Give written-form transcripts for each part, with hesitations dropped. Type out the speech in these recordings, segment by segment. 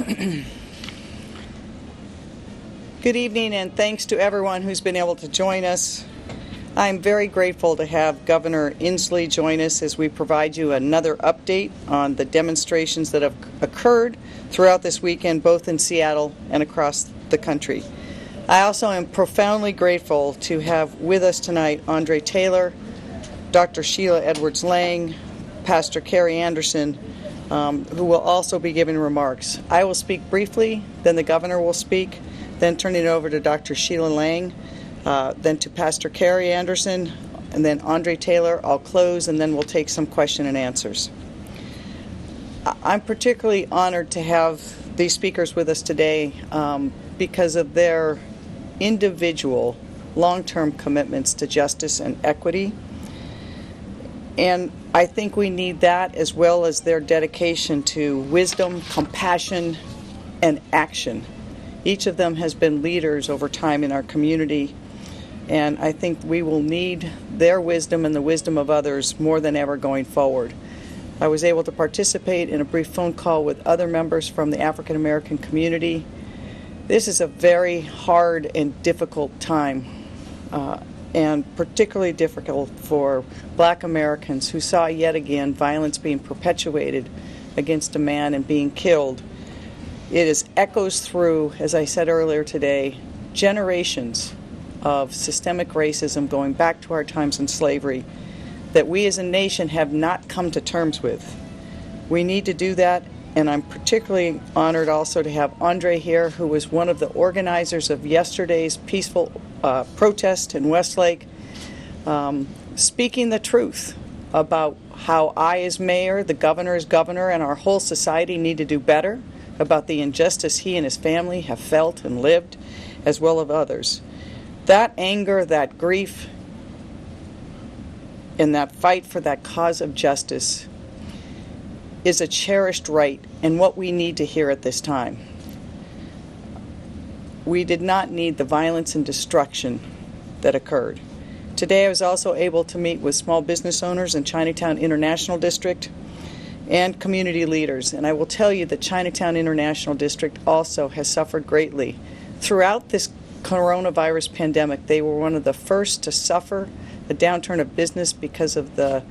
Good evening, and thanks to everyone who's been able to join us. I'm very grateful to have Governor Inslee join us as we provide you another update on the demonstrations that have occurred throughout this weekend, both in Seattle and across the country. I also am profoundly grateful to have with us tonight Andr Taylor, Dr. Sheila Lange, Pastor Carey Anderson, who will also be giving remarks. I will speak briefly, then the governor will speak, then turning it over to Dr. Sheila Lange, then to Pastor Carey Anderson, and then Andr Taylor. I'll close, and then we'll take some question and answers. I'm particularly honored to have these speakers with us today because of their individual long-term commitments to justice and equity. And I think we need that as well as their dedication to wisdom, compassion, and action. Each of them has been leaders over time in our community, and I think we will need their wisdom and the wisdom of others more than ever going forward. I was able to participate in a brief phone call with other members from the African American community. This is a very hard and difficult time, and particularly difficult for Black Americans who saw yet again violence being perpetuated against a man and being killed. It echoes through, as I said earlier today, generations of systemic racism going back to our times in slavery that we as a nation have not come to terms with. We need to do that, and I'm particularly honored also to have Andr here, who was one of the organizers of yesterday's peaceful protest in Westlake, speaking the truth about how I as mayor, the governor as governor, and our whole society need to do better about the injustice he and his family have felt and lived, as well as others. That anger, that grief, and that fight for that cause of justice is a cherished right and what we need to hear at this time. We did not need the violence and destruction that occurred. Today I was also able to meet with small business owners in Chinatown International District and community leaders, and I will tell you that Chinatown International District also has suffered greatly. Throughout this coronavirus pandemic, they were one of the first to suffer a downturn of business because of the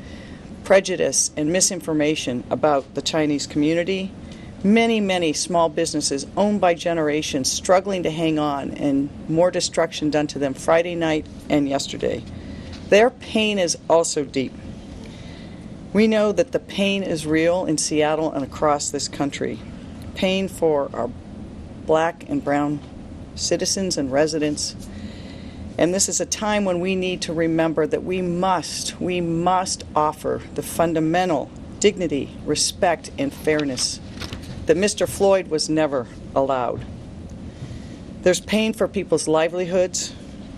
prejudice and misinformation about the Chinese community. Many small businesses owned by generations struggling to hang on, and more destruction done to them Friday night and yesterday. Their pain is also deep. We know that the pain is real in Seattle and across this country. Pain for our Black and brown citizens and residents. And this is a time when we need to remember that we must offer the fundamental dignity, respect, and fairness that Mr. Floyd was never allowed. There's pain for people's livelihoods,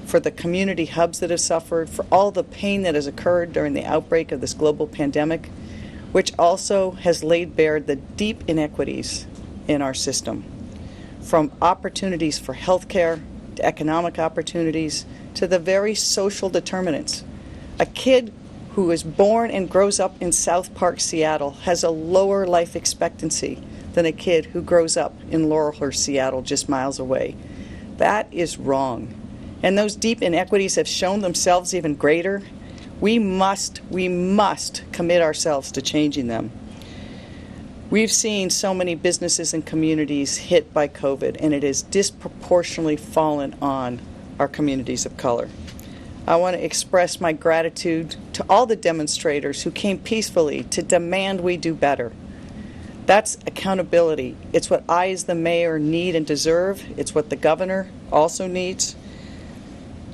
for the community hubs that have suffered, for all the pain that has occurred during the outbreak of this global pandemic, which also has laid bare the deep inequities in our system, from opportunities for health care to economic opportunities to the very social determinants. A kid who is born and grows up in South Park, Seattle, has a lower life expectancy than a kid who grows up in Laurelhurst, Seattle, just miles away. That is wrong. And those deep inequities have shown themselves even greater. We must commit ourselves to changing them. We've seen so many businesses and communities hit by COVID, and it has disproportionately fallen on our communities of color. I want to express my gratitude to all the demonstrators who came peacefully to demand we do better. That's accountability. It's what I as the mayor need and deserve. It's what the governor also needs,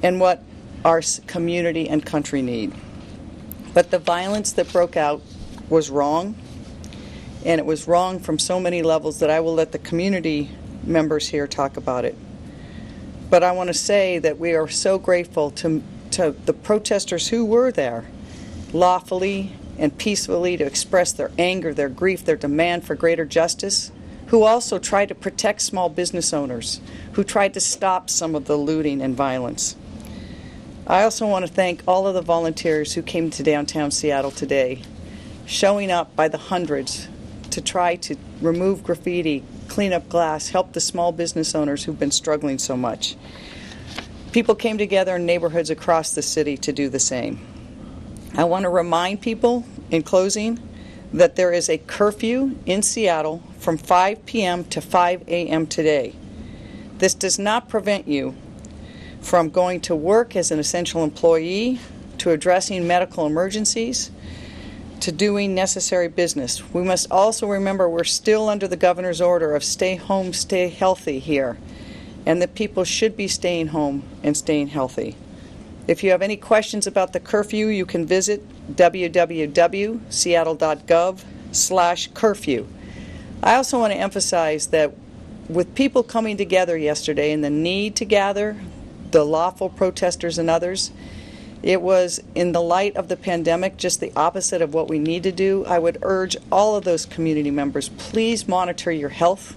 and what our community and country need. But the violence that broke out was wrong, and it was wrong from so many levels that I will let the community members here talk about it. But I want to say that we are so grateful to the protesters who were there lawfully and peacefully to express their anger, their grief, their demand for greater justice, who also tried to protect small business owners, who tried to stop some of the looting and violence. I also want to thank all of the volunteers who came to downtown Seattle today, showing up by the hundreds to try to remove graffiti, clean up glass, help the small business owners who've been struggling so much. People came together in neighborhoods across the city to do the same. I want to remind people, in closing, that there is a curfew in Seattle from 5 p.m. to 5 a.m. today. This does not prevent you from going to work as an essential employee, to addressing medical emergencies, to doing necessary business. We must also remember we're still under the governor's order of stay home, stay healthy here, and that people should be staying home and staying healthy. If you have any questions about the curfew, you can visit www.seattle.gov/curfew. I also want to emphasize that with people coming together yesterday and the need to gather, the lawful protesters and others, it was, in the light of the pandemic, just the opposite of what we need to do. I would urge all of those community members, please monitor your health.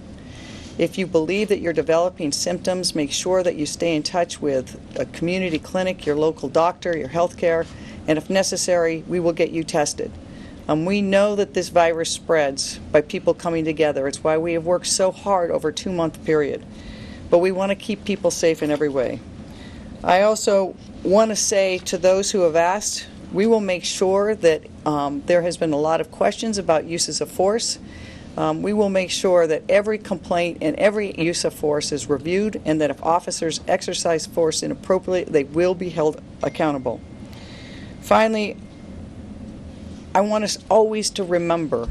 If you believe that you're developing symptoms, make sure that you stay in touch with a community clinic, your local doctor, your health care, and if necessary, we will get you tested. We know that this virus spreads by people coming together. It's why we have worked so hard over a 2-month period. But we want to keep people safe in every way. I also want to say to those who have asked, we will make sure that there has been a lot of questions about uses of force. We will make sure that every complaint and every use of force is reviewed, and that if officers exercise force inappropriately, they will be held accountable. Finally, I want us always to remember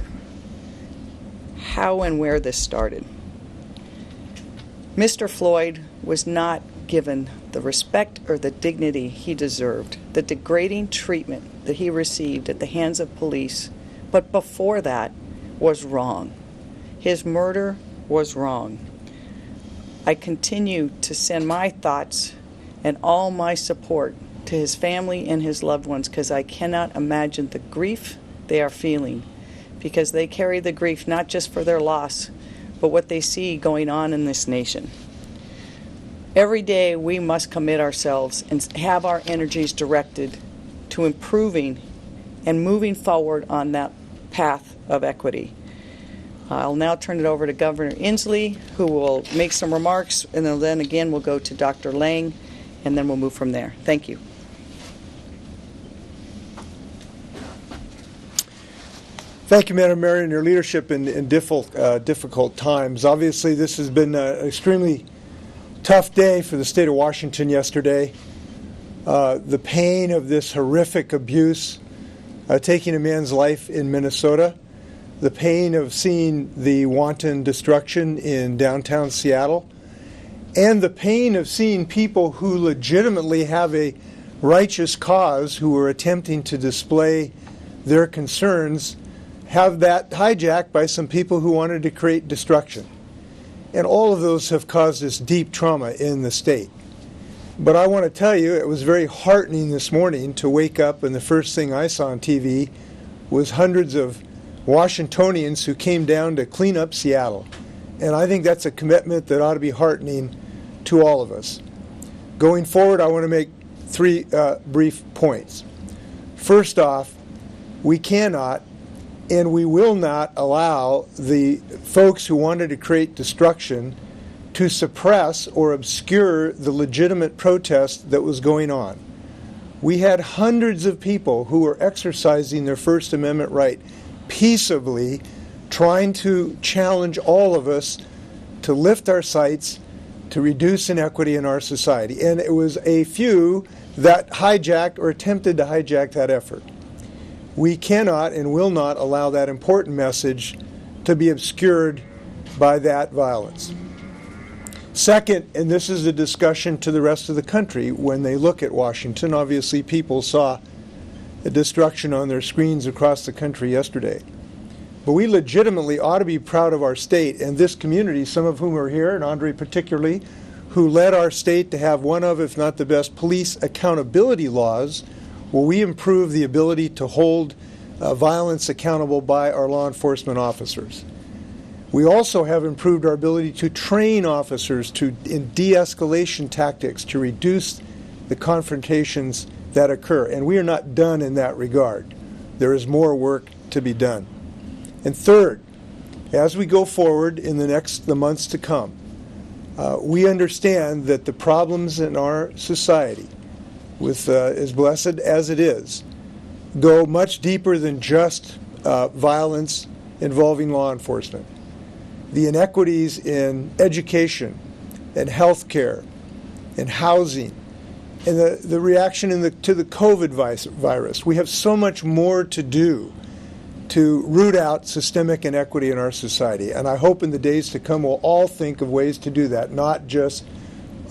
how and where this started. Mr. Floyd was not given the respect or the dignity he deserved, the degrading treatment that he received at the hands of police, but before that was wrong. His murder was wrong. I continue to send my thoughts and all my support to his family and his loved ones, because I cannot imagine the grief they are feeling, because they carry the grief not just for their loss, but what they see going on in this nation. Every day we must commit ourselves and have our energies directed to improving and moving forward on that path of equity. I'll now turn it over to Governor Inslee, who will make some remarks, and then again we'll go to Dr. Lange, and then we'll move from there. Thank you. Thank you, Madam Mayor, and your leadership in difficult times. Obviously, this has been an extremely tough day for the state of Washington yesterday. The pain of this horrific abuse taking a man's life in Minnesota, the pain of seeing the wanton destruction in downtown Seattle, and the pain of seeing people who legitimately have a righteous cause, who are attempting to display their concerns, have that hijacked by some people who wanted to create destruction. And all of those have caused us deep trauma in the state. But I want to tell you, it was very heartening this morning to wake up, and the first thing I saw on TV was hundreds of Washingtonians who came down to clean up Seattle. And I think that's a commitment that ought to be heartening to all of us. Going forward, I want to make three brief points. First off, we cannot and we will not allow the folks who wanted to create destruction to suppress or obscure the legitimate protest that was going on. We had hundreds of people who were exercising their First Amendment right peaceably, trying to challenge all of us to lift our sights, to reduce inequity in our society. And it was a few that hijacked or attempted to hijack that effort. We cannot and will not allow that important message to be obscured by that violence. Second, and this is a discussion to the rest of the country, when they look at Washington, obviously people saw the destruction on their screens across the country yesterday. But we legitimately ought to be proud of our state and this community, some of whom are here, and Andr particularly, who led our state to have one of, if not the best, police accountability laws, where we improve the ability to hold violence accountable by our law enforcement officers. We also have improved our ability to train officers in de-escalation tactics to reduce the confrontations that occur. And we are not done in that regard. There is more work to be done. And third, as we go forward in the months to come, we understand that the problems in our society, with as blessed as it is, go much deeper than just violence involving law enforcement. The inequities in education and health care and housing and the reaction to the COVID virus. We have so much more to do to root out systemic inequity in our society. And I hope in the days to come we'll all think of ways to do that, not just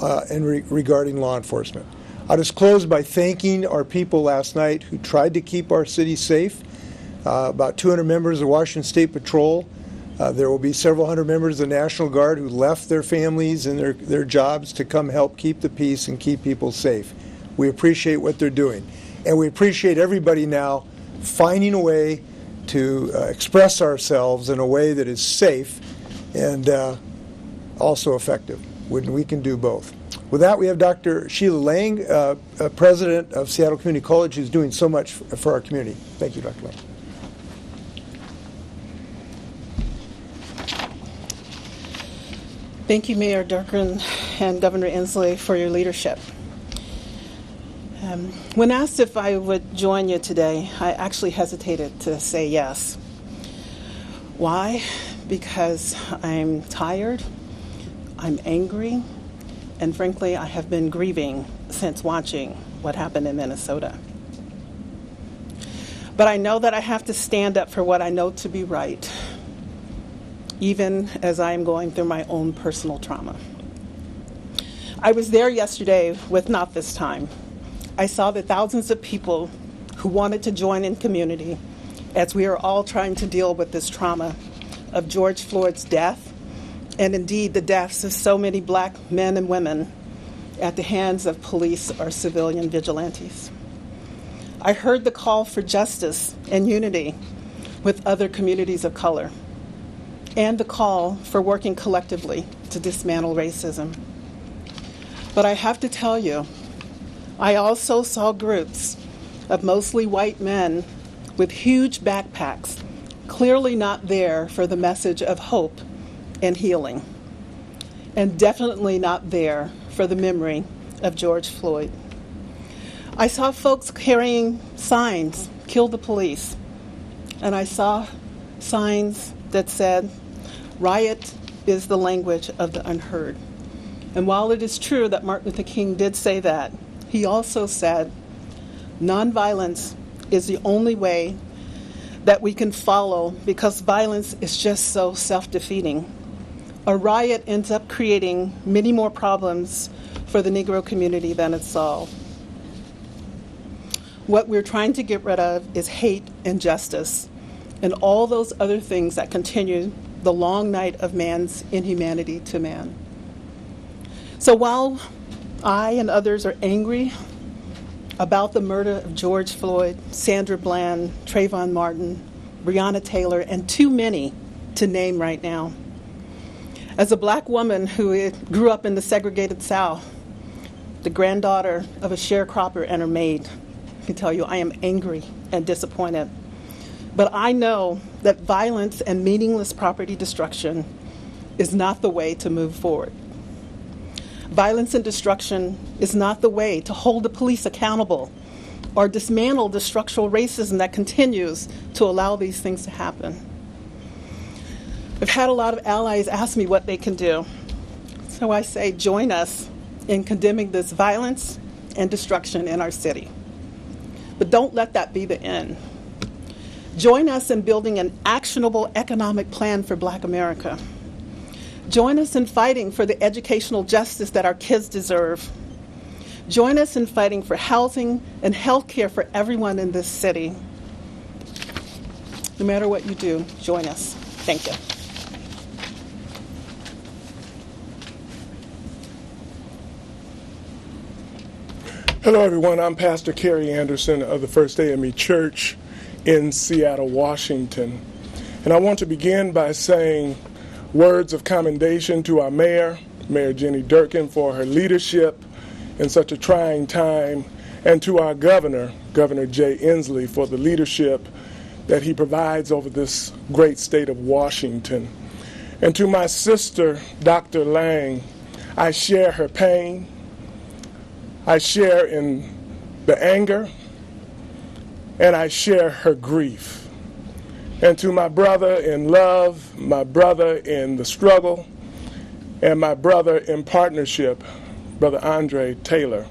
regarding law enforcement. I'll just close by thanking our people last night who tried to keep our city safe. About 200 members of the Washington State Patrol. There will be several hundred members of the National Guard who left their families and their jobs to come help keep the peace and keep people safe. We appreciate what they're doing. And we appreciate everybody now finding a way to express ourselves in a way that is safe and also effective. We can do both. With that, we have Dr. Sheila Lange, President of Seattle Community College, who's doing so much for our community. Thank you, Dr. Lange. Thank you, Mayor Durkan and Governor Inslee, for your leadership. When asked if I would join you today, I actually hesitated to say yes. Why? Because I'm tired, I'm angry, and frankly, I have been grieving since watching what happened in Minnesota. But I know that I have to stand up for what I know to be right, even as I am going through my own personal trauma. I was there yesterday with Not This Time. I saw the thousands of people who wanted to join in community as we are all trying to deal with this trauma of George Floyd's death, and indeed the deaths of so many black men and women at the hands of police or civilian vigilantes. I heard the call for justice and unity with other communities of color, and the call for working collectively to dismantle racism. But I have to tell you, I also saw groups of mostly white men with huge backpacks, clearly not there for the message of hope and healing, and definitely not there for the memory of George Floyd. I saw folks carrying signs, "Kill the police," and I saw signs that said, "Riot is the language of the unheard." And while it is true that Martin Luther King did say that, he also said, nonviolence is the only way that we can follow because violence is just so self-defeating. A riot ends up creating many more problems for the Negro community than it solves. What we're trying to get rid of is hate, injustice, and all those other things that continue the long night of man's inhumanity to man. So while I and others are angry about the murder of George Floyd, Sandra Bland, Trayvon Martin, Breonna Taylor, and too many to name right now, as a black woman who grew up in the segregated South, the granddaughter of a sharecropper and her maid, I can tell you I am angry and disappointed. But I know that violence and meaningless property destruction is not the way to move forward. Violence and destruction is not the way to hold the police accountable or dismantle the structural racism that continues to allow these things to happen. I've had a lot of allies ask me what they can do. So I say, join us in condemning this violence and destruction in our city. But don't let that be the end. Join us in building an actionable economic plan for Black America. Join us in fighting for the educational justice that our kids deserve. Join us in fighting for housing and health care for everyone in this city. No matter what you do, join us. Thank you. Hello, everyone. I'm Pastor Carey Anderson of the First AME Church in Seattle, Washington. And I want to begin by saying words of commendation to our mayor, Mayor Jenny Durkan, for her leadership in such a trying time, and to our governor, Governor Inslee, for the leadership that he provides over this great state of Washington. And to my sister, Dr. Lange, I share her pain. I share in the anger, and I share her grief. And to my brother in love, my brother in the struggle, and my brother in partnership, Brother Andr Taylor,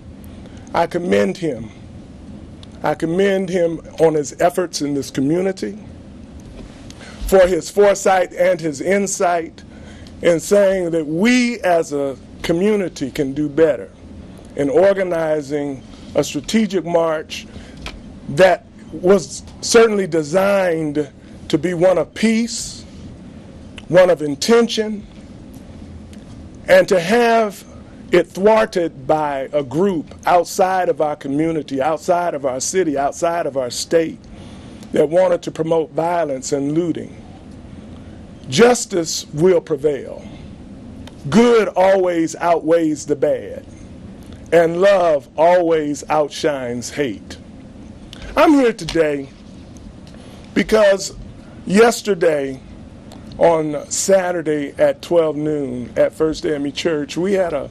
I commend him. I commend him on his efforts in this community, for his foresight and his insight in saying that we as a community can do better in organizing a strategic march that was certainly designed to be one of peace, one of intention, and to have it thwarted by a group outside of our community, outside of our city, outside of our state, that wanted to promote violence and looting. Justice will prevail. Good always outweighs the bad, and love always outshines hate. I'm here today because yesterday on Saturday at 12 noon at First AME Church, we had a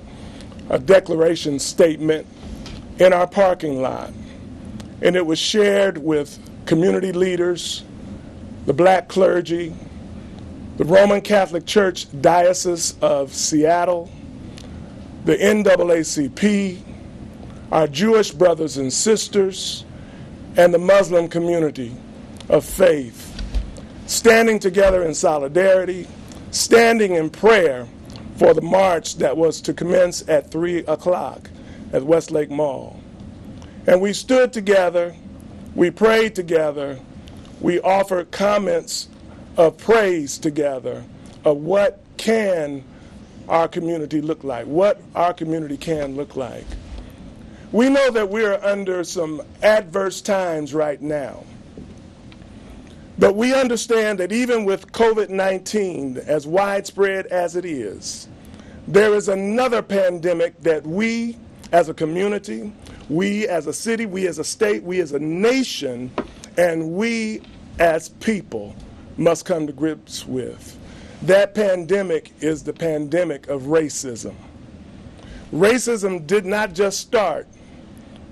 declaration statement in our parking lot, and it was shared with community leaders, the black clergy, the Roman Catholic Church Diocese of Seattle, the NAACP, our Jewish brothers and sisters, and the Muslim community of faith, standing together in solidarity, standing in prayer for the march that was to commence at 3 o'clock at Westlake Mall. And we stood together, we prayed together, we offered comments of praise together of what can our community look like, what our community can look like. We know that we're under some adverse times right now, but we understand that even with COVID-19, as widespread as it is, there is another pandemic that we as a community, we as a city, we as a state, we as a nation, and we as people must come to grips with. That pandemic is the pandemic of racism. Racism did not just start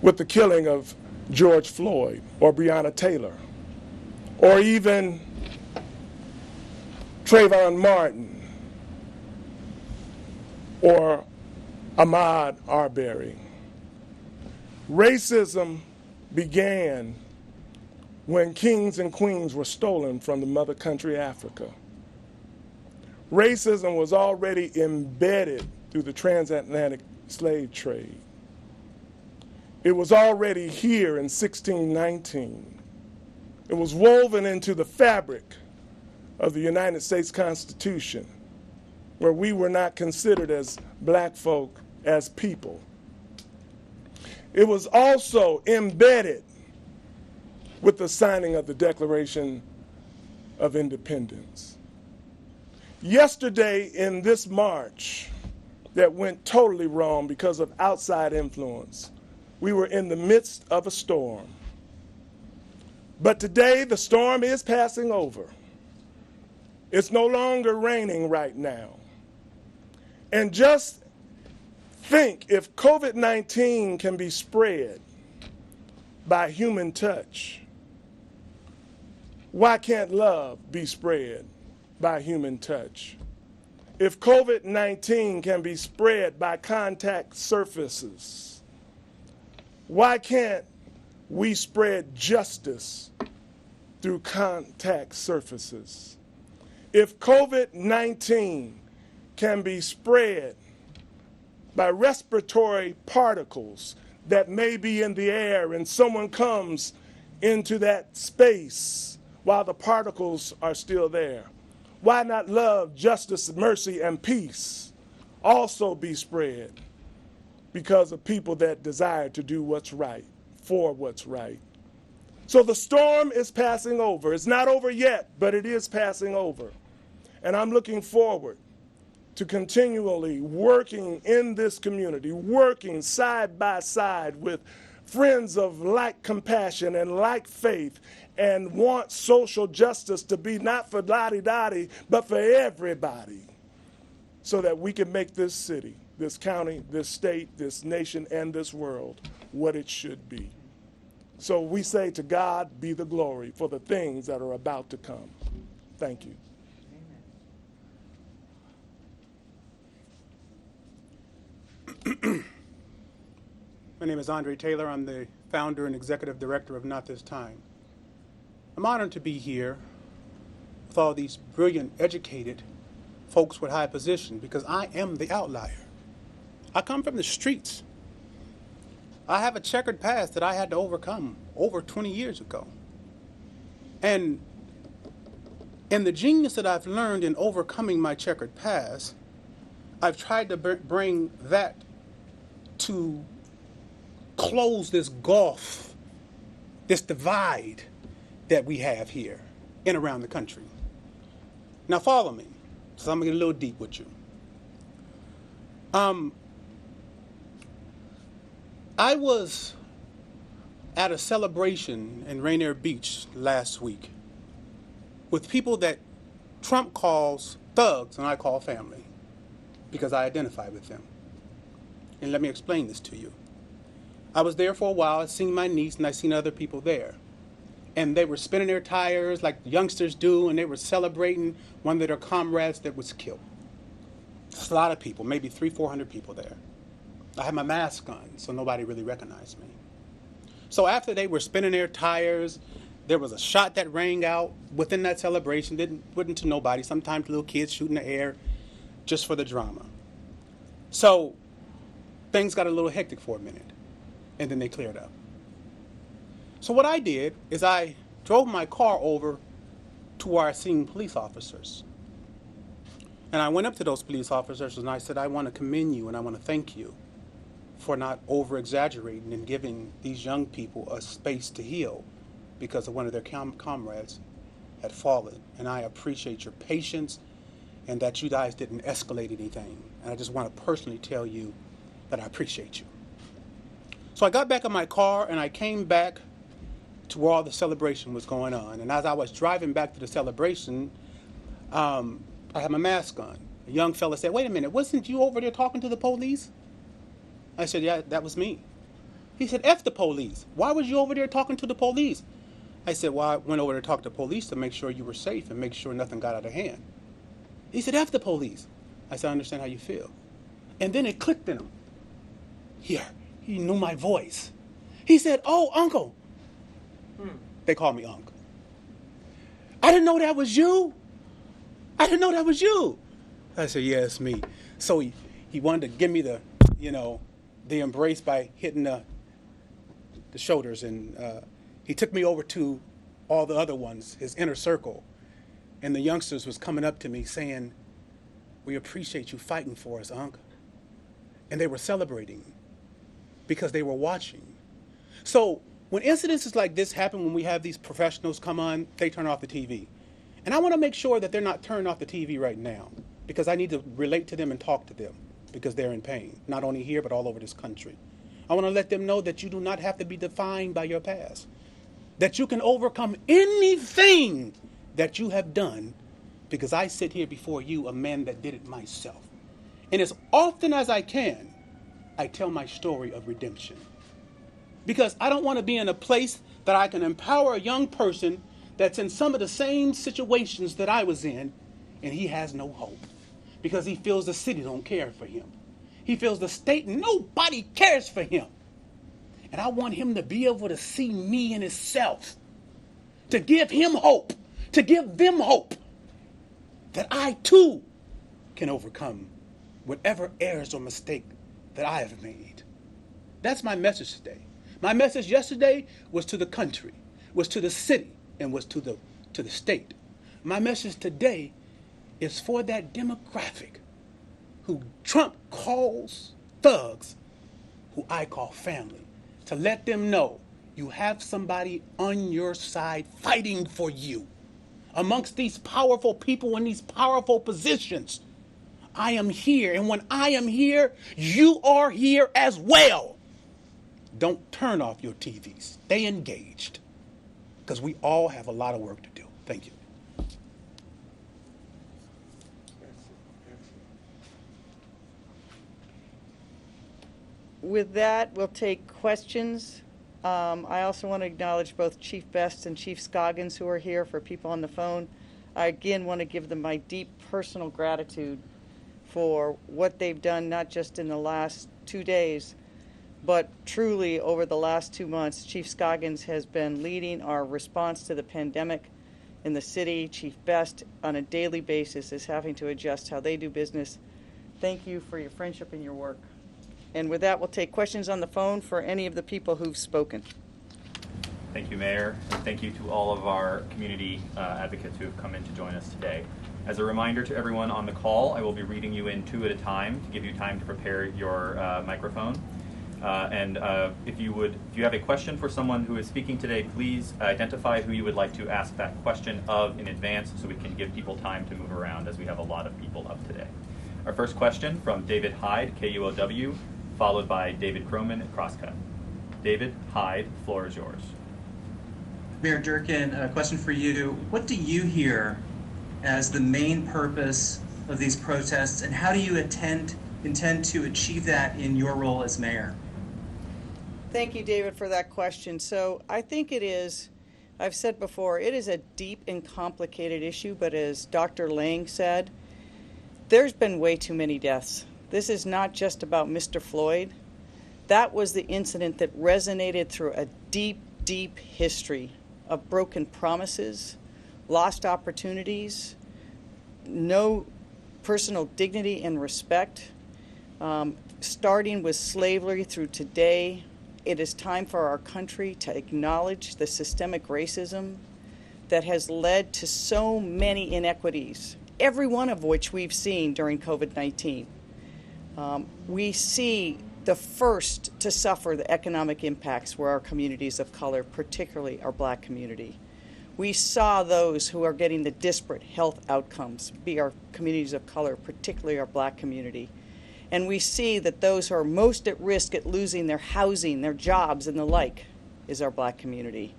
with the killing of George Floyd or Breonna Taylor or even Trayvon Martin or Ahmaud Arbery. Racism began when kings and queens were stolen from the mother country Africa. Racism was already embedded through the transatlantic slave trade. It was already here in 1619. It was woven into the fabric of the United States Constitution, where we were not considered as black folk as people. It was also embedded with the signing of the Declaration of Independence. Yesterday in this march that went totally wrong because of outside influence, we were in the midst of a storm. But today the storm is passing over. It's no longer raining right now. And just think, if COVID-19 can be spread by human touch, why can't love be spread by human touch? If COVID-19 can be spread by contact surfaces, why can't we spread justice through contact surfaces? If COVID-19 can be spread by respiratory particles that may be in the air and someone comes into that space while the particles are still there, why not love, justice, mercy, and peace also be spread because of people that desire to do what's right, for what's right? So the storm is passing over. It's not over yet, but it is passing over. And I'm looking forward to continually working in this community, working side by side with friends of like compassion and like faith and want social justice to be not for lottie-dottie, but for everybody, so that we can make this city, this county, this state, this nation, and this world what it should be. So we say, to God be the glory for the things that are about to come. Thank you. My name is Andr Taylor. I'm the founder and executive director of Not This Time. I'm honored to be here with all these brilliant, educated folks with high position, because I am the outlier. I come from the streets. I have a checkered past that I had to overcome over 20 years ago. And in the genius that I've learned in overcoming my checkered past, I've tried to bring that to close this gulf, this divide that we have here and around the country. Now follow me, so I'm gonna get a little deep with you. I was at a celebration in Rainier Beach last week with people that Trump calls thugs and I call family, because I identify with them. And let me explain this to you. I was there for a while. I seen my niece and I seen other people there. And they were spinning their tires like youngsters do, and they were celebrating one of their comrades that was killed. There's a lot of people, maybe 300-400 people there. I had my mask on, so nobody really recognized me. So after they were spinning their tires, there was a shot that rang out within that celebration, wasn't to nobody. Sometimes little kids shoot in the air just for the drama. So things got a little hectic for a minute, and then they cleared up. So what I did is I drove my car over to where I seen police officers. And I went up to those police officers and I said, I want to commend you and I want to thank you for not over-exaggerating and giving these young people a space to heal because of one of their comrades had fallen. And I appreciate your patience and that you guys didn't escalate anything. And I just want to personally tell you that I appreciate you. So I got back in my car and I came back to where all the celebration was going on. And as I was driving back to the celebration, I had my mask on. A young fella said, wait a minute, wasn't you over there talking to the police? I said, yeah, that was me. He said, F the police. Why was you over there talking to the police? I said, well, I went over there to talk to the police to make sure you were safe and make sure nothing got out of hand. He said, F the police. I said, I understand how you feel. And then it clicked in him. Here, he knew my voice. He said, oh, Uncle. They call me Uncle. I didn't know that was you. I didn't know that was you. I said, yeah, it's me. So he wanted to give me the embrace by hitting the shoulders. And he took me over to all the other ones, his inner circle. And the youngsters was coming up to me saying, we appreciate you fighting for us, Uncle. And they were celebrating because they were watching. So when incidences like this happen, when we have these professionals come on, they turn off the TV. And I want to make sure that they're not turning off the TV right now, because I need to relate to them and talk to them because they're in pain, not only here, but all over this country. I want to let them know that you do not have to be defined by your past, that you can overcome anything that you have done, because I sit here before you, a man that did it myself. And as often as I can, I tell my story of redemption. Because I don't want to be in a place that I can empower a young person that's in some of the same situations that I was in, and he has no hope. Because he feels the city don't care for him. He feels the state, nobody cares for him. And I want him to be able to see me in himself, to give him hope, to give them hope, that I too can overcome whatever errors or mistake that I have made. That's my message today. My message yesterday was to the country, was to the city, and was to the state. My message today is for that demographic who Trump calls thugs, who I call family, to let them know you have somebody on your side fighting for you. Amongst these powerful people in these powerful positions, I am here, and when I am here, you are here as well. Don't turn off your TVs. Stay engaged, because we all have a lot of work to do. Thank you. With that, we'll take questions. I also want to acknowledge both Chief Best and Chief Scoggins who are here. For people on the phone, I again want to give them my deep personal gratitude for what they've done, not just in the last 2 days, but truly over the last 2 months. Chief Scoggins has been leading our response to the pandemic in the city. Chief Best, on a daily basis, is having to adjust how they do business. Thank you for your friendship and your work. And with that, we'll take questions on the phone for any of the people who've spoken. Thank you, Mayor, and thank you to all of our community advocates who have come in to join us today. As a reminder to everyone on the call, I will be reading you in 2 at a time to give you time to prepare your microphone. If you have a question for someone who is speaking today, please identify who you would like to ask that question of in advance so we can give people time to move around, as we have a lot of people up today. Our first question from David Hyde, KUOW, followed by David Croman at Crosscut. David Hyde, the floor is yours. Mayor Durkan, a question for you. What do you hear as the main purpose of these protests, and how do you intend to achieve that in your role as mayor? Thank you, David, for that question. So I think it is, I've said before, it is a deep and complicated issue, but as Dr. Lange said, there's been way too many deaths. This is not just about Mr. Floyd. That was the incident that resonated through a deep, deep history of broken promises, lost opportunities, no personal dignity and respect, starting with slavery through today. It is time for our country to acknowledge the systemic racism that has led to so many inequities, every one of which we've seen during COVID-19. We see the first to suffer the economic impacts were our communities of color, particularly our Black community. We saw those who are getting the disparate health outcomes be our communities of color, particularly our Black community. And we see that those who are most at risk at losing their housing, their jobs, and the like is our Black community.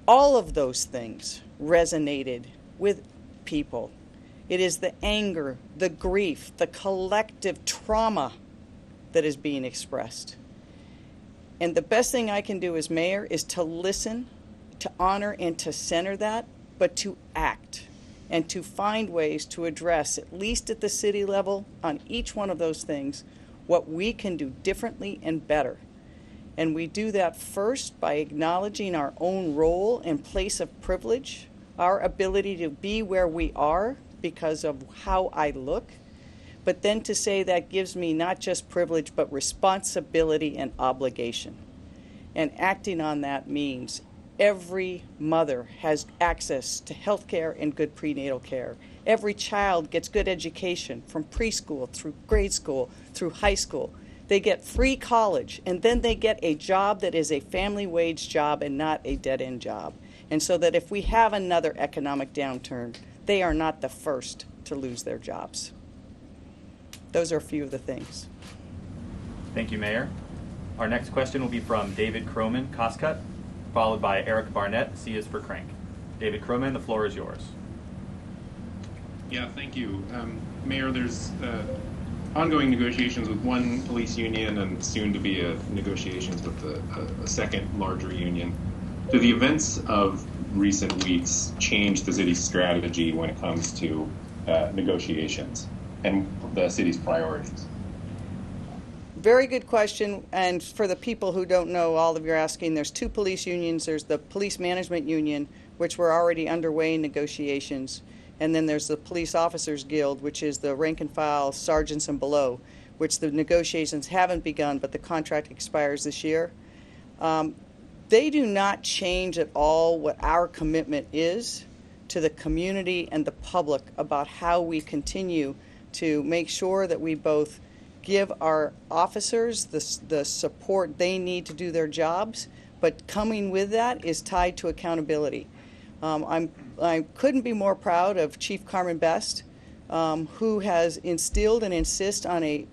All of those things resonated with people. It is the anger, the grief, the collective trauma that is being expressed. And the best thing I can do as mayor is to listen, to honor, and to center that, but to act and to find ways to address, at least at the city level, on each one of those things, what we can do differently and better. And we do that first by acknowledging our own role and place of privilege, our ability to be where we are because of how I look, but then to say that gives me not just privilege, but responsibility and obligation. And acting on that means every mother has access to health care and good prenatal care. Every child gets good education from preschool through grade school through high school. They get free college, and then they get a job that is a family wage job and not a dead-end job. And so that if we have another economic downturn, they are not the first to lose their jobs. Those are a few of the things. Thank you, Mayor. Our next question will be from David Croman, Coscut, followed by Eric Barnett, C is for Crank. David Croman, the floor is yours. Yeah, thank you. Mayor, there's ongoing negotiations with one police union and soon to be negotiations with a second larger union. Do the events of recent weeks change the city's strategy when it comes to negotiations and the city's priorities? Very good question. And for the people who don't know, all of you are asking, there's two police unions. There's the Police Management Union, which were already underway in negotiations. And then there's the Police Officers Guild, which is the rank and file sergeants and below, which the negotiations haven't begun, but the contract expires this year. They do not change at all what our commitment is to the community and the public about how we continue to make sure that we both give our officers the support they need to do their jobs, but coming with that is tied to accountability. I couldn't be more proud of Chief Carmen Best, who has instilled and insists on a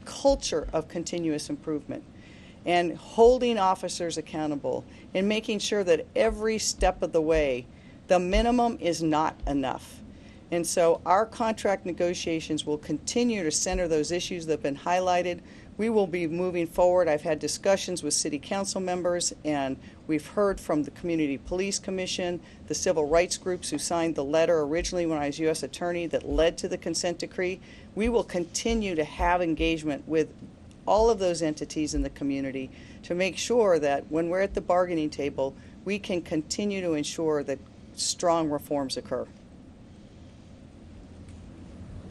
culture of continuous improvement. and holding officers accountable and making sure that every step of the way, the minimum is not enough. And so our contract negotiations will continue to center those issues that have been highlighted. We will be moving forward. I've had discussions with city council members, and we've heard from the Community Police Commission, the civil rights groups who signed the letter originally when I was U.S. Attorney that led to the consent decree. We will continue to have engagement with all of those entities in the community to make sure that when we're at the bargaining table, we can continue to ensure that strong reforms occur.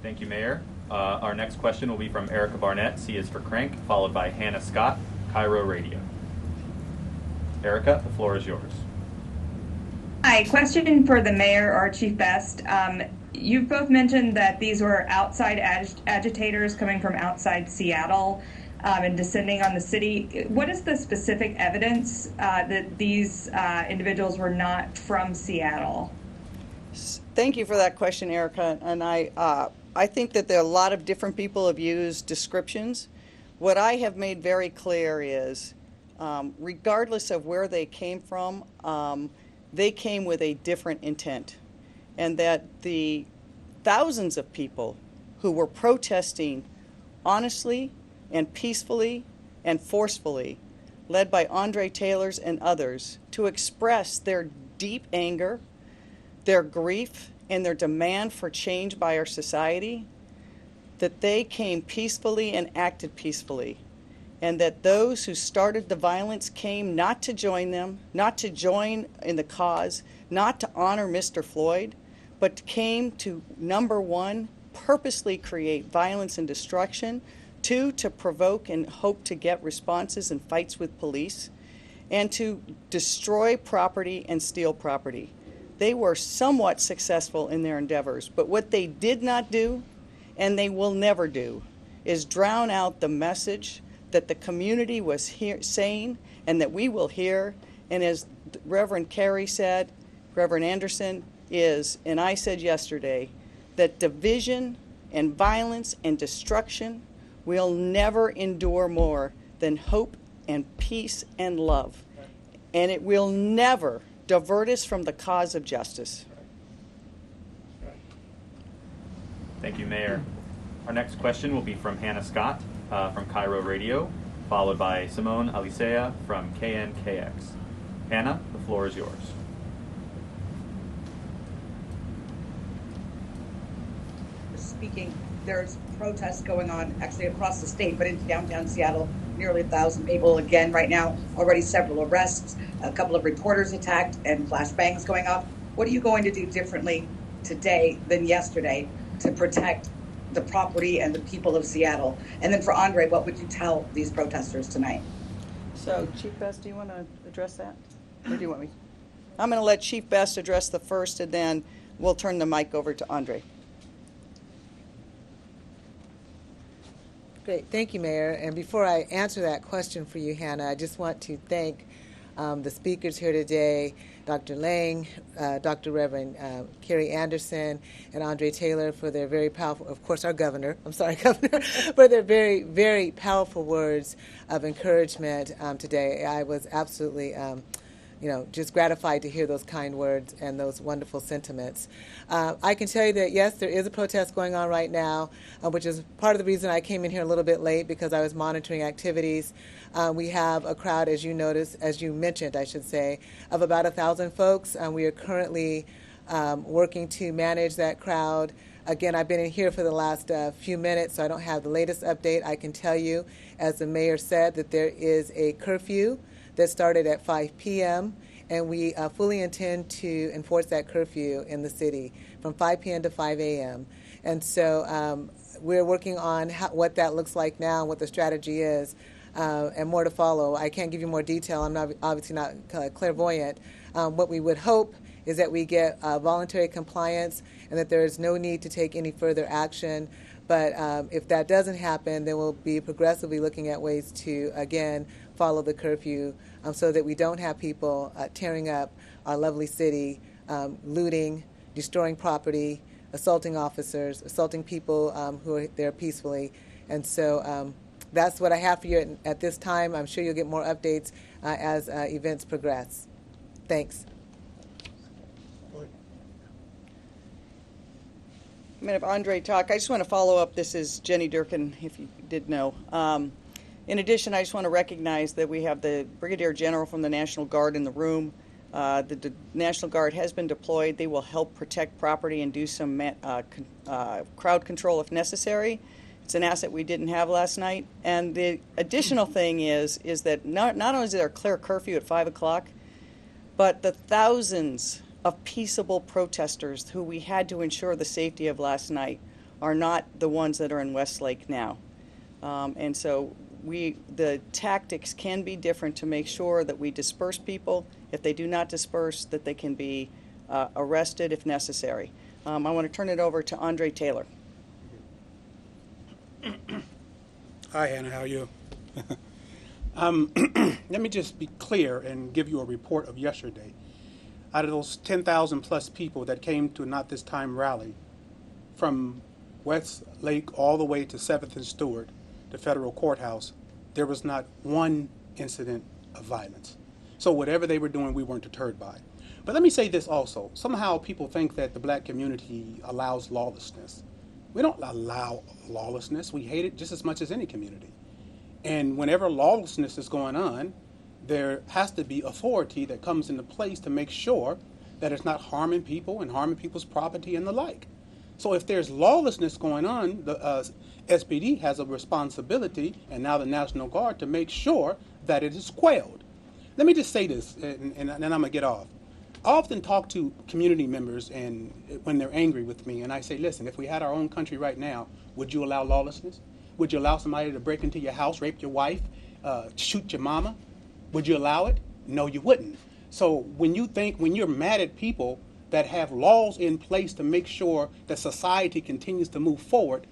Thank you, Mayor. Our next question will be from Erica Barnett, C is for Crank, followed by Hannah Scott, Cairo Radio. Erica, the floor is yours. Hi, question for the mayor or Chief Best. You've both mentioned that these were outside agitators coming from outside Seattle and descending on the city. What is the specific evidence that these individuals were not from Seattle? Thank you for that question, Erica. And I think that there are a lot of different people have used descriptions. What I have made very clear is, regardless of where they came from, they came with a different intent. And that the thousands of people who were protesting honestly and peacefully and forcefully, led by Andr Taylors and others, to express their deep anger, their grief, and their demand for change by our society, that they came peacefully and acted peacefully. And that those who started the violence came not to join them, not to join in the cause, not to honor Mr. Floyd, but came to, number one, purposely create violence and destruction, two, to provoke and hope to get responses in fights with police, and to destroy property and steal property. They were somewhat successful in their endeavors, but what they did not do, and they will never do, is drown out the message that the community was saying and that we will hear. And as Reverend Carey said, Reverend Anderson is, and I said yesterday, that division and violence and destruction will never endure more than hope and peace and love. And it will never divert us from the cause of justice. Thank you, Mayor. Our next question will be from Hannah Scott from Cairo Radio, followed by Simone Alicea from KNKX. Hannah, the floor is yours. Speaking, there's protests going on actually across the state, but in downtown Seattle, nearly 1,000 people again right now, already several arrests, a couple of reporters attacked, and flashbangs going off. What are you going to do differently today than yesterday to protect the property and the people of Seattle? And then for Andr, what would you tell these protesters tonight? So, Chief Best, do you want to address that? Or do you want me? I'm going to let Chief Best address the first, and then we'll turn the mic over to Andr. Great. Thank you, Mayor. And before I answer that question for you, Hannah, I just want to thank the speakers here today, Dr. Lange, Dr. Reverend Carey Anderson, and Andr Taylor for their very powerful, of course, our governor, for their very, very powerful words of encouragement today. I was absolutely just gratified to hear those kind words and those wonderful sentiments. I can tell you that, yes, there is a protest going on right now, which is part of the reason I came in here a little bit late, because I was monitoring activities. We have a crowd, as you mentioned, of about 1,000 folks. We are currently working to manage that crowd. Again, I've been in here for the last few minutes, so I don't have the latest update. I can tell you, as the mayor said, that there is a curfew that started at 5 p.m., and we fully intend to enforce that curfew in the city from 5 p.m. to 5 a.m. And so we're working on what that looks like now and what the strategy is, and more to follow. I can't give you more detail. I'm obviously not clairvoyant. What we would hope is that we get voluntary compliance and that there is no need to take any further action. But if that doesn't happen, then we'll be progressively looking at ways to, again, follow the curfew so that we don't have people tearing up our lovely city, looting, destroying property, assaulting officers, assaulting people who are there peacefully. And so that's what I have for you at this time. I'm sure you'll get more updates as events progress. Thanks. I'm going to have Andr talk. I just want to follow up. This is Jenny Durkan, if you did know. In addition, I just want to recognize that we have the Brigadier General from the National Guard in the room. The National Guard has been deployed. They will help protect property and do some crowd control if necessary. It's an asset we didn't have last night. And the additional thing is that not only is there a clear curfew at 5 o'clock, but the thousands of peaceable protesters who we had to ensure the safety of last night are not the ones that are in Westlake now. And so the tactics can be different to make sure that we disperse people. If they do not disperse, that they can be arrested if necessary. I want to turn it over to Andr Taylor. Hi, Hannah. How are you? Let me just be clear and give you a report of yesterday. Out of those 10,000 plus people that came to Not This Time rally from Westlake all the way to 7th and Stewart, the federal courthouse, there was not one incident of violence. So whatever they were doing, we weren't deterred by. But let me say this also. Somehow people think that the black community allows lawlessness. We don't allow lawlessness. We hate it just as much as any community. And whenever lawlessness is going on, there has to be authority that comes into place to make sure that it's not harming people and harming people's property and the like. So if there's lawlessness going on, the SPD has a responsibility, and now the National Guard, to make sure that it is quelled. Let me just say this, and then I'm going to get off. I often talk to community members and when they're angry with me, and I say, listen, if we had our own country right now, would you allow lawlessness? Would you allow somebody to break into your house, rape your wife, shoot your mama? Would you allow it? No, you wouldn't. So when you're mad at people that have laws in place to make sure that society continues to move forward,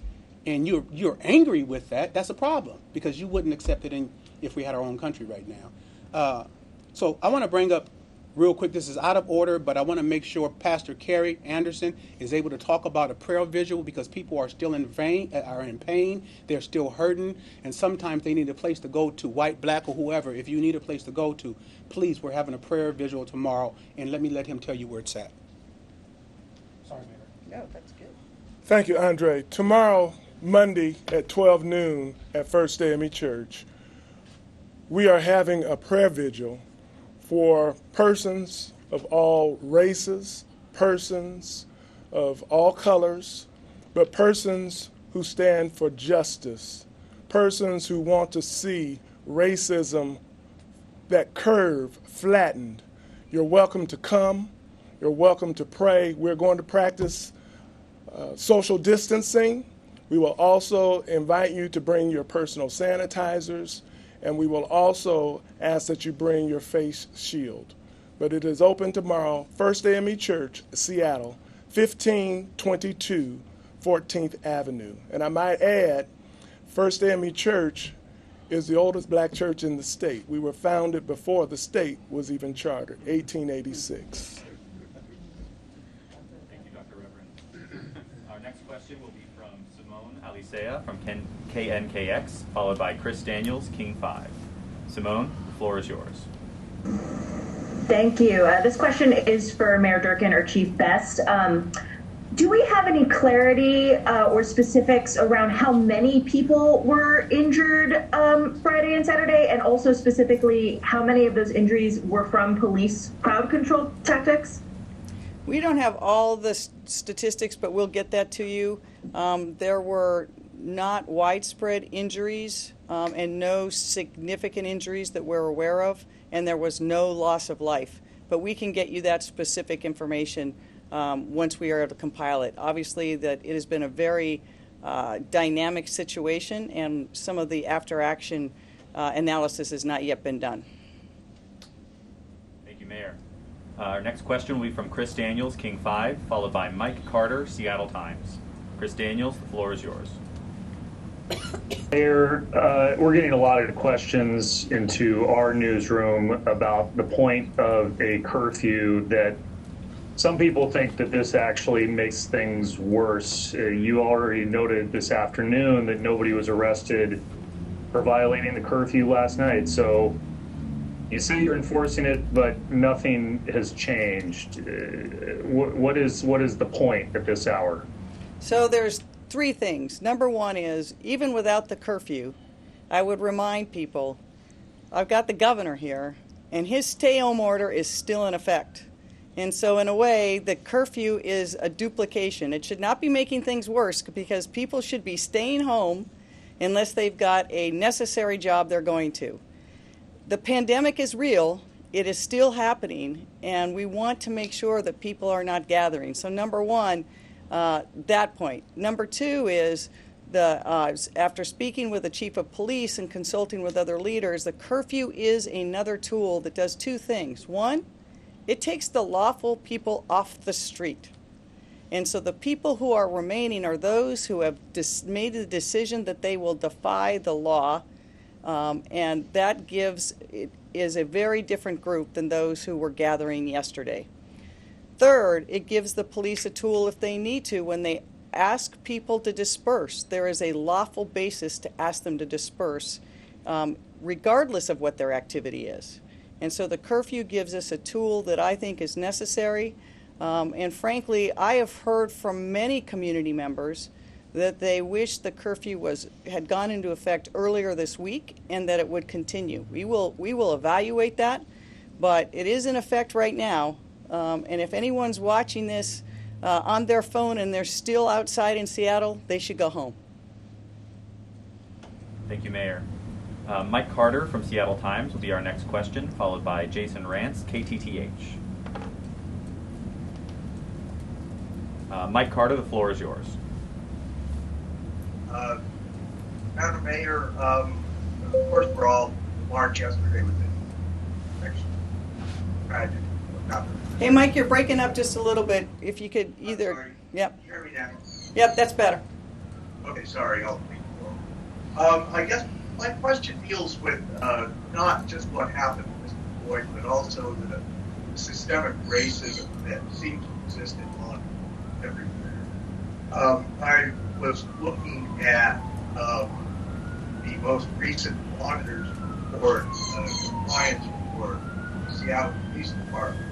and you're angry with that, that's a problem, because you wouldn't accept it if we had our own country right now. So I want to bring up real quick, this is out of order, but I want to make sure Pastor Carey Anderson is able to talk about a prayer visual, because people are still in pain, they're still hurting, and sometimes they need a place to go to, white, black, or whoever. If you need a place to go to, please, we're having a prayer visual tomorrow, and let him tell you where it's at. Sorry, Mayor. No, that's good. Thank you, Andr. Tomorrow, Monday at 12 noon at First AME Church, we are having a prayer vigil for persons of all races, persons of all colors, but persons who stand for justice, persons who want to see racism, that curve, flattened. You're welcome to come. You're welcome to pray. We're going to practice social distancing. We will also invite you to bring your personal sanitizers, and we will also ask that you bring your face shield. But it is open tomorrow, First AME Church, Seattle, 1522 14th Avenue. And I might add, First AME Church is the oldest black church in the state. We were founded before the state was even chartered, 1886. Thank you, Dr. Reverend. Our next question will be from Simone Alicea from KNKX, followed by Chris Daniels, King 5. Simone, the floor is yours. Thank you. This question is for Mayor Durkan or Chief Best. Do we have any clarity or specifics around how many people were injured Friday and Saturday, and also specifically how many of those injuries were from police crowd control tactics? We don't have all the statistics, but we'll get that to you. There were not widespread injuries and no significant injuries that we're aware of, and there was no loss of life. But we can get you that specific information once we are able to compile it. Obviously, that it has been a very dynamic situation, and some of the after-action analysis has not yet been done. Thank you, Mayor. Our next question will be from Chris Daniels, King 5, followed by Mike Carter, Seattle Times. Chris Daniels, the floor is yours. Mayor, we're getting a lot of questions into our newsroom about the point of a curfew that some people think that this actually makes things worse. You already noted this afternoon that nobody was arrested for violating the curfew last night. So you say you're enforcing it, but nothing has changed. What is the point at this hour? So there's three things. Number one is, even without the curfew, I would remind people, I've got the governor here, and his stay-home order is still in effect. And so in a way, the curfew is a duplication. It should not be making things worse, because people should be staying home unless they've got a necessary job they're going to. The pandemic is real. It is still happening, and we want to make sure that people are not gathering. So number one, that point. Number two is, after speaking with the chief of police and consulting with other leaders, the curfew is another tool that does two things. One, it takes the lawful people off the street. And so the people who are remaining are those who have made the decision that they will defy the law, and that is a very different group than those who were gathering yesterday. Third, it gives the police a tool if they need to. When they ask people to disperse, there is a lawful basis to ask them to disperse, regardless of what their activity is. And so the curfew gives us a tool that I think is necessary. And frankly, I have heard from many community members that they wish the curfew had gone into effect earlier this week and that it would continue. We will evaluate that, but it is in effect right now. And if anyone's watching this on their phone and they're still outside in Seattle, they should go home. Thank you, Mayor. Mike Carter from Seattle Times will be our next question, followed by Jason Rance, KTTH. Mike Carter, the floor is yours. Madam Mayor, of course, we're all march yesterday with the next tragedy. Hey, Mike, you're breaking up just a little bit. If you could either... Sorry. Yep. Can you hear me now? Yep, that's better. Okay, sorry. I guess my question deals with not just what happened to Mr. Floyd, but also the systemic racism that seems to exist in law everywhere. I was looking at the most recent auditor's report, compliance report, the Seattle Police Department.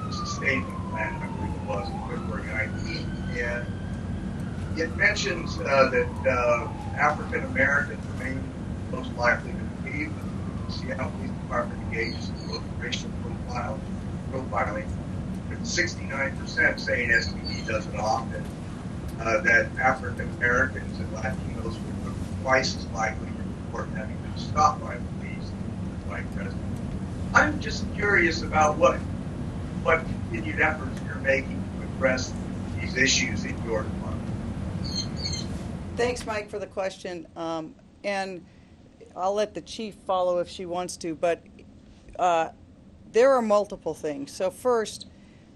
It's a statement plan, I believe it was, on February 19th, and it mentions that African Americans remain most likely to believe that the Seattle Police Department engages in racial profiling, with 69% saying SPD does it often, that African Americans and Latinos were twice as likely to report having been stopped by police than white residents. I'm just curious about what continued efforts you're making to address these issues in your department. Thanks, Mike, for the question. And I'll let the chief follow if she wants to, but there are multiple things. So first,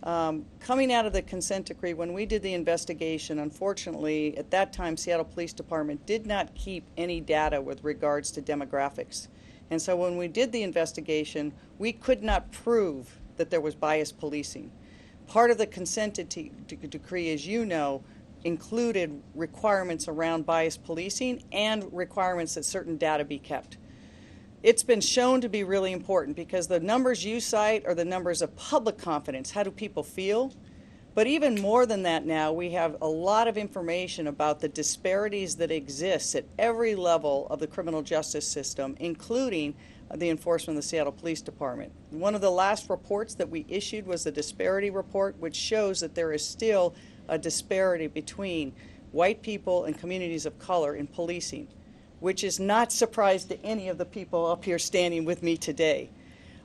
coming out of the consent decree, when we did the investigation, unfortunately, at that time, Seattle Police Department did not keep any data with regards to demographics. And so when we did the investigation, we could not prove that there was biased policing. Part of the consent decree, as you know, included requirements around biased policing and requirements that certain data be kept. It's been shown to be really important because the numbers you cite are the numbers of public confidence. How do people feel? But even more than that now, we have a lot of information about the disparities that exist at every level of the criminal justice system, including the enforcement of the Seattle Police Department. One of the last reports that we issued was the disparity report, which shows that there is still a disparity between white people and communities of color in policing, which is not surprise to any of the people up here standing with me today.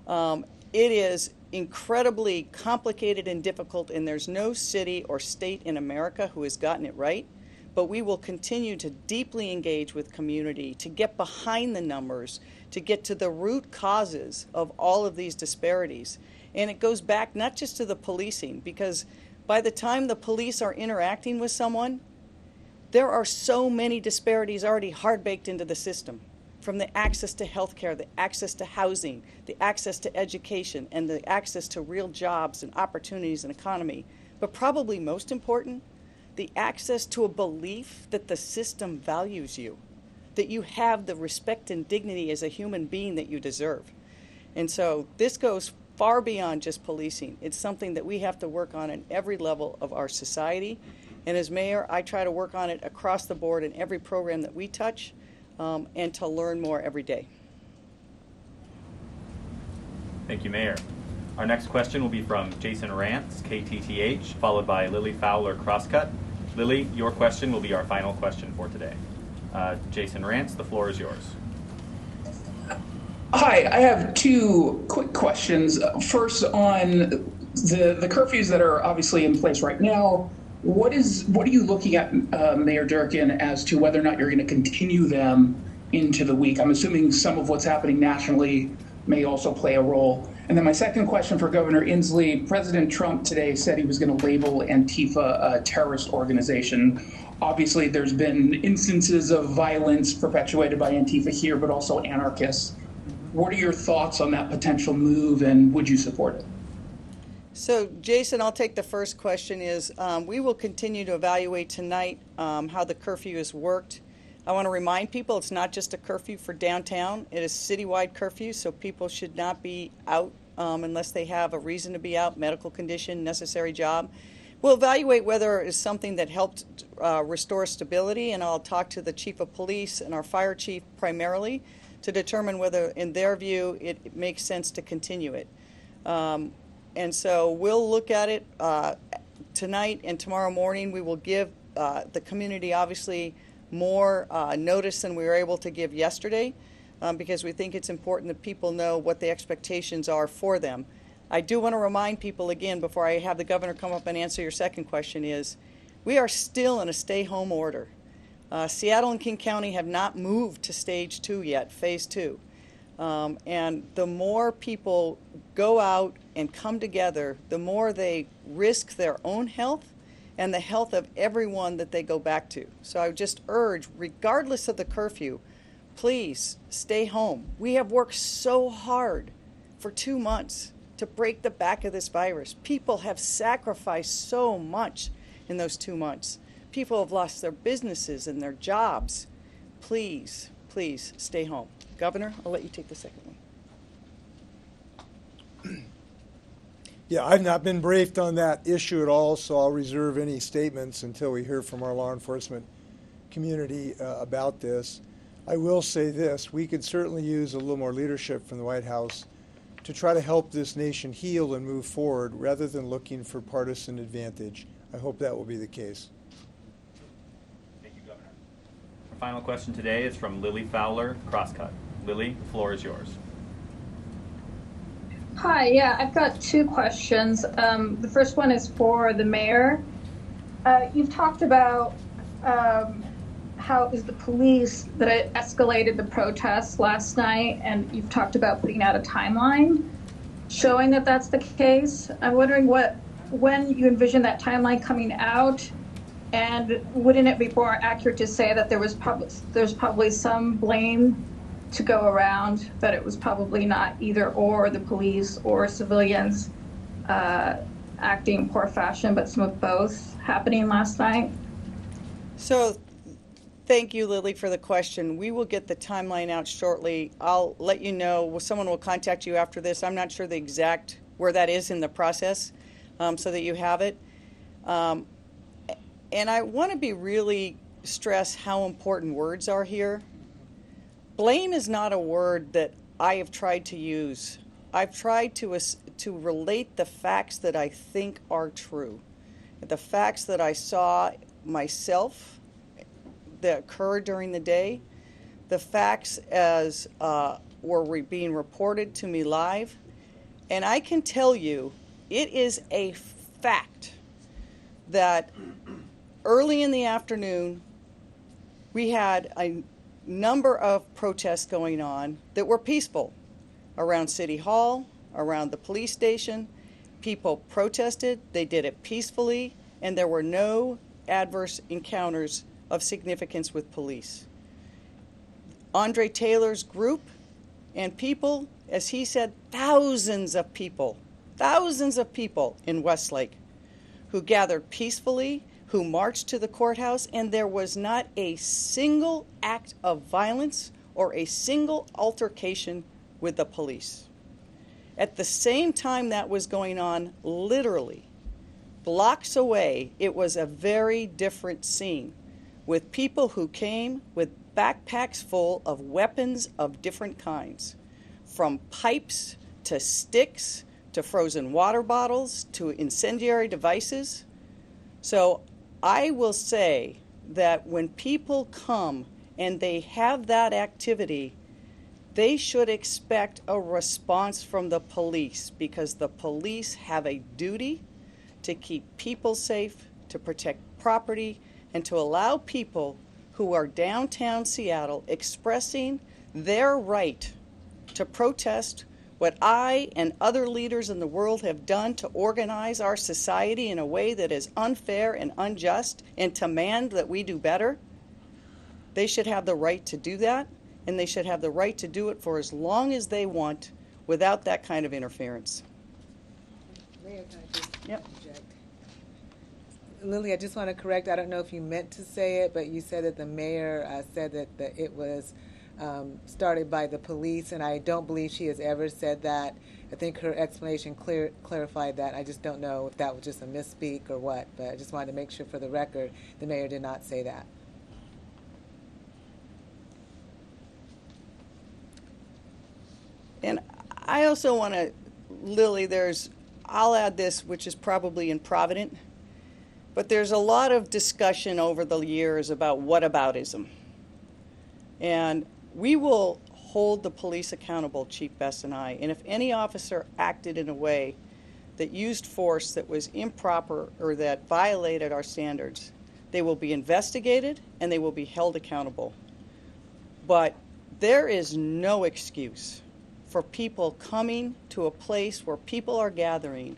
It is incredibly complicated and difficult, and there's no city or state in America who has gotten it right. But we will continue to deeply engage with community, to get behind the numbers, to get to the root causes of all of these disparities. And it goes back not just to the policing, because by the time the police are interacting with someone, there are so many disparities already hard-baked into the system, from the access to health care, the access to housing, the access to education, and the access to real jobs and opportunities and economy. But probably most important, the access to a belief that the system values you. that you have the respect and dignity as a human being that you deserve. And so this goes far beyond just policing. It's something that we have to work on in every level of our society. And as mayor, I try to work on it across the board in every program that we touch, and to learn more every day. Thank you, Mayor. Our next question will be from Jason Rantz, KTTH, followed by Lily Fowler, Crosscut. Lily, your question will be our final question for today. Jason Rantz, the floor is yours. Hi, I have two quick questions. First, on the curfews that are obviously in place right now, what are you looking at, Mayor Durkan, as to whether or not you're going to continue them into the week? I'm assuming some of what's happening nationally may also play a role. And then my second question for Governor Inslee, President Trump today said he was going to label Antifa a terrorist organization. Obviously, there's been instances of violence perpetuated by Antifa here, but also anarchists. What are your thoughts on that potential move, and would you support it? So, Jason, I'll take the first question. We will continue to evaluate tonight how the curfew has worked. I want to remind people it's not just a curfew for downtown. It is citywide curfew, so people should not be out unless they have a reason to be out, medical condition, necessary job. We'll evaluate whether it's something that helped restore stability, and I'll talk to the chief of police and our fire chief primarily to determine whether, in their view, it makes sense to continue it. And so we'll look at it tonight and tomorrow morning. We will give the community, obviously, more notice than we were able to give yesterday because we think it's important that people know what the expectations are for them. I do want to remind people again, before I have the governor come up and answer your second question, is we are still in a stay-home order. Seattle and King County have not moved to stage 2 yet, phase 2. And the more people go out and come together, the more they risk their own health and the health of everyone that they go back to. So I would just urge, regardless of the curfew, please stay home. We have worked so hard for 2 months to break the back of this virus. People have sacrificed so much in those 2 months. People have lost their businesses and their jobs. Please, please stay home. Governor, I'll let you take the second one. Yeah, I've not been briefed on that issue at all, so I'll reserve any statements until we hear from our law enforcement community about this. I will say this, we could certainly use a little more leadership from the White House to try to help this nation heal and move forward rather than looking for partisan advantage. I hope that will be the case. Thank you, Governor. Our final question today is from Lily Fowler, Crosscut. Lily, the floor is yours. Hi, yeah, I've got two questions. The first one is for the mayor. You've talked about how it was the police that escalated the protests last night, and you've talked about putting out a timeline showing that that's the case. I'm wondering when you envision that timeline coming out, and wouldn't it be more accurate to say that there's probably some blame to go around, that it was probably not either or the police or civilians acting in poor fashion, but some of both happening last night? So thank you, Lily, for the question. We will get the timeline out shortly. I'll let you know. Someone will contact you after this. I'm not sure the exact where that is in the process, so that you have it. And I want to be really stress how important words are here. Blame is not a word that I have tried to use. I've tried to relate the facts that I think are true, the facts that I saw myself that occurred during the day, the facts as were being reported to me live. And I can tell you, it is a fact that early in the afternoon, we had a number of protests going on that were peaceful around City Hall, around the police station. People protested, they did it peacefully, and there were no adverse encounters of significance with police. Andre Taylor's group and people, as he said, thousands of people in Westlake who gathered peacefully, who marched to the courthouse, and there was not a single act of violence or a single altercation with the police. At the same time that was going on, literally blocks away, it was a very different scene with people who came with backpacks full of weapons of different kinds, from pipes to sticks to frozen water bottles to incendiary devices. So I will say that when people come and they have that activity, they should expect a response from the police, because the police have a duty to keep people safe, to protect property, and to allow people who are downtown Seattle expressing their right to protest what I and other leaders in the world have done to organize our society in a way that is unfair and unjust and demand that we do better. They should have the right to do that, and they should have the right to do it for as long as they want without that kind of interference. Mayor, can I just Yep. interject? Lily, I just want to correct, I don't know if you meant to say it, but you said that the mayor said that it was started by the police, and I don't believe she has ever said that. I think her explanation clarified that. I just don't know if that was just a misspeak or what, but I just wanted to make sure for the record the mayor did not say that. And I also want to, Lily, I'll add this, which is probably improvident, but there's a lot of discussion over the years about whataboutism. And we will hold the police accountable, Chief Best and I, and if any officer acted in a way that used force that was improper or that violated our standards, they will be investigated and they will be held accountable. But there is no excuse for people coming to a place where people are gathering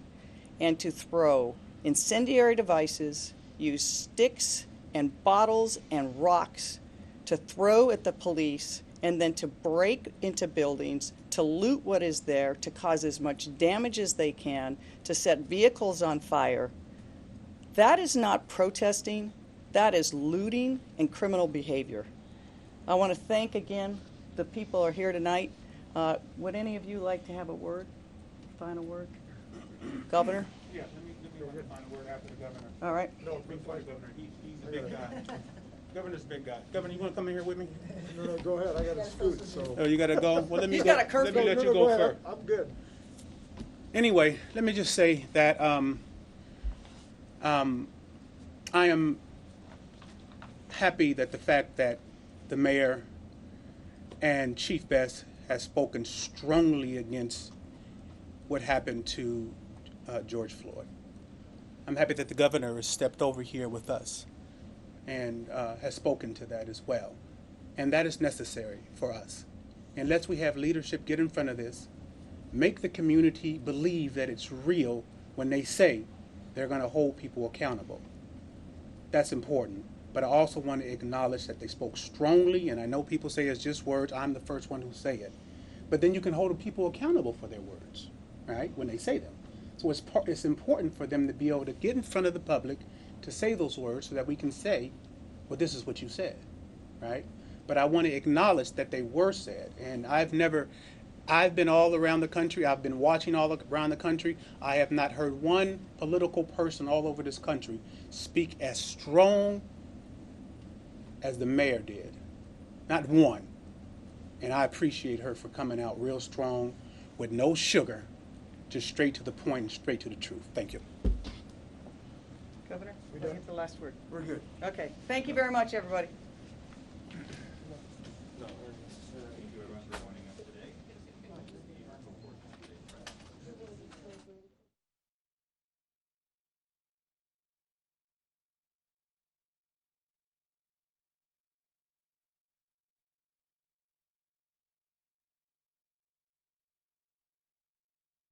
and to throw incendiary devices, use sticks and bottles and rocks to throw at the police, and then to break into buildings, to loot what is there, to cause as much damage as they can, to set vehicles on fire. That is not protesting. That is looting and criminal behavior. I want to thank again the people who are here tonight. Would any of you like to have a word, final word? Governor? Yeah, let me have a final word after the governor. All right. No, before the governor. He's a big guy. Governor's a big guy. Governor, you want to come in here with me? No, go ahead. I got to scoot. So. Oh, you got to go? Well, let me He's go. got a curfew. Let me let you go ahead. first. I'm good. Anyway, let me just say that I am happy that the fact that the mayor and Chief Best has spoken strongly against what happened to George Floyd. I'm happy that the governor has stepped over here with us and has spoken to that as well. And that is necessary for us. Unless we have leadership get in front of this, make the community believe that it's real when they say they're going to hold people accountable. That's important. But I also want to acknowledge that they spoke strongly, and I know people say it's just words. I'm the first one who say it. But then you can hold people accountable for their words, right, when they say them. So it's important for them to be able to get in front of the public to say those words so that we can say, well, this is what you said, right? But I want to acknowledge that they were said. And I've been all around the country. I've been watching all around the country. I have not heard one political person all over this country speak as strong as the mayor did. Not one. And I appreciate her for coming out real strong with no sugar, just straight to the point and straight to the truth. Thank you. Governor, We I done? get the last word. We're good. Okay. Thank you very much, everybody.